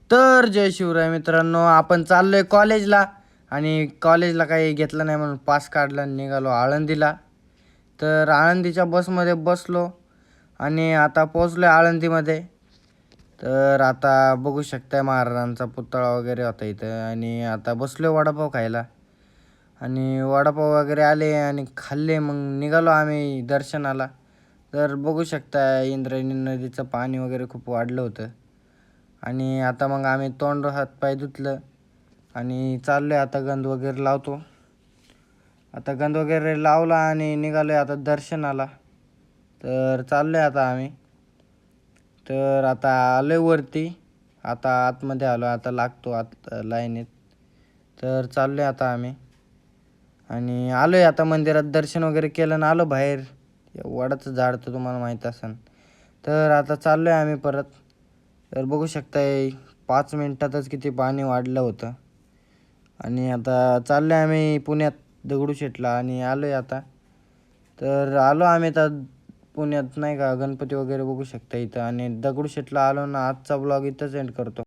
तर जय शिवराय मित्रांनो, आपण चाललोय कॉलेजला आणि कॉलेजला काही घेतलं नाही म्हणून पास काढला आणि निघालो आळंदीला. तर आळंदीच्या बसमध्ये बसलो आणि आता पोचलो आळंदीमध्ये. तर आता बघू शकताय महाराजांचा पुतळा वगैरे होता इथं आणि आता बसलो वडापाव खायला. आणि वडापाव वगैरे आले आणि खाल्ले, मग निघालो आम्ही दर्शनाला. तर बघू शकता इंद्रायणी नदीचं पाणी वगैरे खूप वाढलं होतं. आणि आता मग आम्ही तोंड हात पाय धुतलं आणि चाललो आहे आता गंध वगैरे लावतो. आता गंध वगैरे लावला आणि निघालो आहे आता दर्शनाला. तर चाललो आहे आता आम्ही. तर आता आलो आहे वरती, आता आतमध्ये आलो, आता लागतो आत लाईनीत. तर चाललो आहे आता आम्ही आणि आलो आहे आता मंदिरात, दर्शन वगैरे केलं ना आलो बाहेर. वडाचं झाड तर तुम्हाला माहीत असेल. तर आता चाललो आहे आम्ही परत. तर बघू शकताय 5 मिनिटातच किती पाणी वाढलं होतं. आणि आता चाललो आहे आम्ही पुण्यात दगडूशेठला आणि आलो आहे आता. तर आलो आम्ही आता पुण्यात, नाही का, गणपती वगैरे बघू शकता इथं. आणि दगडूशेठला आलो ना, आजचा ब्लॉग इथंच एंड करतो.